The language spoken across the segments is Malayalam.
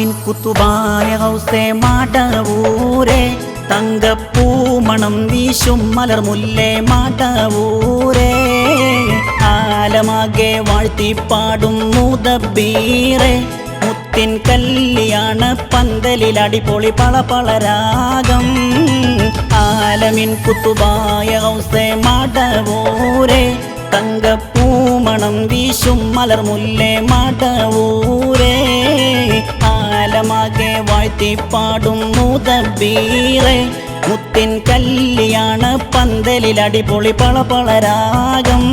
ആലമിൻ കുത്തുബായ ഗൗസേ മാടവൂരേ തങ്കപ്പൂമണം വീശും മലർമുല്ലേ മാടവൂരേ ആലമാകെ വാഴ്ത്തിപ്പാടും മുദബ്ബീറേ മുത്തിൻ കല്യാണ പന്തലിൽ അടിപൊളി പളപളരാഗം ആലമിൻ കുത്തുബായ ഗൗസേ മാടവൂരേ തങ്കപ്പൂമണം വീശും മലർമുല്ലേ മാടവൂരേ ആലമാകെ വാഴ്ത്തിപ്പാടും മുദബ്ബീറേ മുത്തിൻ കല്യാണ പന്തലിൽ അടിപൊളി പളപളരാഗം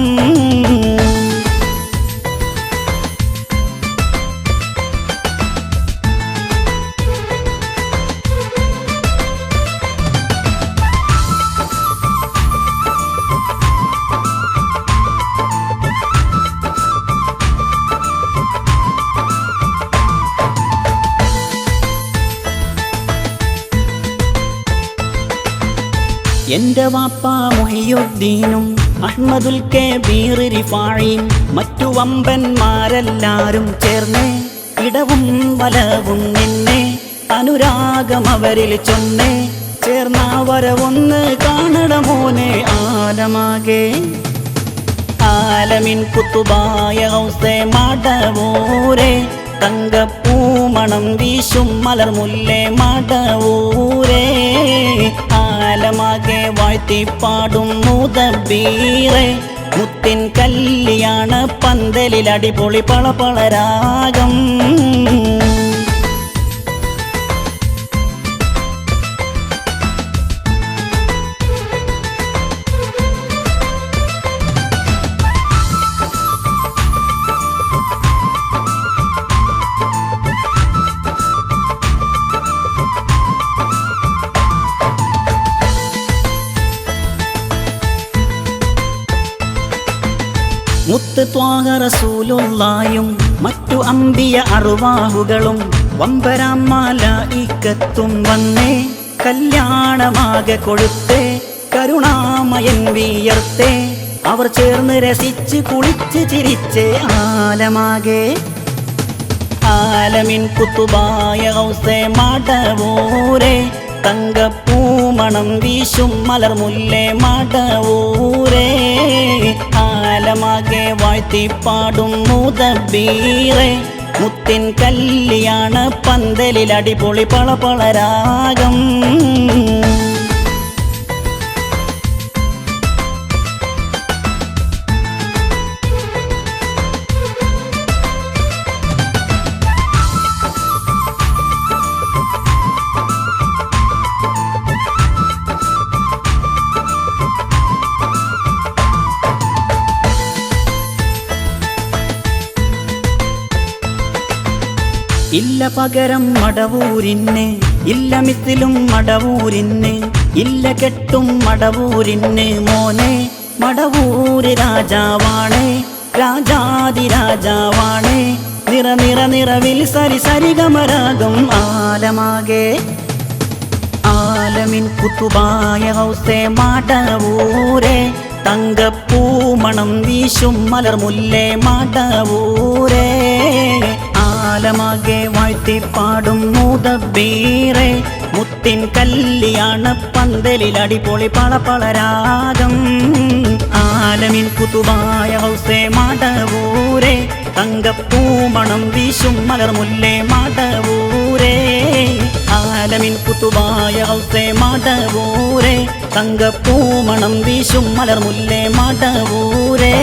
എന്റെ വാപ്പ മുഹിയുദ്ദീനും അഹ്മദുൽ കബീർ റിഫായിയും മറ്റു വമ്പന്മാരെല്ലാരും ചേർന്ന് ഇടവും വലവും നിന്നെ അനുരാഗം അവരിൽ ചൊന്നേ ചേർന്നവരവൊന്ന് കാണണമോനെ ആലമാകെ ആലമിൻ കുത്തുബായ ഗൗസേ മാടവൂരേ തങ്കപ്പൂമണം വീശും മലർമുല്ലേ മാടവൂരേ ആലമാകെ വാഴ്ത്തിപ്പാടും മുദബ്ബീറേ മുത്തിൻ കല്യാണ പന്തലിൽ അടിപൊളി പളപളരാഗം മുത്ത് ത്വാഹ റസൂലുള്ളായും മറ്റു അംബിയ അർവാഹുകളും വമ്പരാം മലായികത്തും വന്നേ കല്യാണമാകെ കൊഴുത്തേ കരുണാമയൻ വിയർത്തേ അവർ ചേർന്ന് രസിച്ച് കുളിച്ച് ചിരിച്ചേ ആലമാകെ ആലമിൻ കുത്തുബായ ഗൗസേ മാടവൂരേ തങ്കപ്പൂമണം വീശും മലർമുല്ലേ മാടവൂരേ ആലമാകെ വാഴ്ത്തിപ്പാടും മുദബ്ബീറേ മുത്തിൻ കല്യാണ പന്തലിൽ അടിപൊളി പളപളരാഗം ഇല്ല പകരം മടവൂരിന് ഇല്ല മിത്തിലും മടവൂരിന് ഇല്ല കെട്ടും മടവൂരിന് മോനെ മടവൂര് രാജാവാണ് രാജാതിരാജാവാണ് നിറ നിറ നിറവിൽ സരി സരിഗമരാഗം ആലമാകെ ആലമിൻ കുത്തുബായ ഗൗസേ മാടവൂരേ തങ്കപ്പൂമണം വീശും മലർമുല്ലേ മാടവൂരേ ആലമാകെ വാഴ്ത്തിപ്പാടും മുദബ്ബീറേ മുത്തിൻ കല്യാണ പന്തലിൽ അടിപൊളി പളപളരാഗം ആലമിൻ കുത്തുബായ ഗൗസേ മാടവൂരേ തങ്കപ്പൂമണം വീശും മലർമുല്ലേ മാടവൂരേ ആലമിൻ കുത്തുബായ ഗൗസേ മാടവൂരേ തങ്കപ്പൂമണം വീശും മലർമുല്ലേ മാടവൂരേ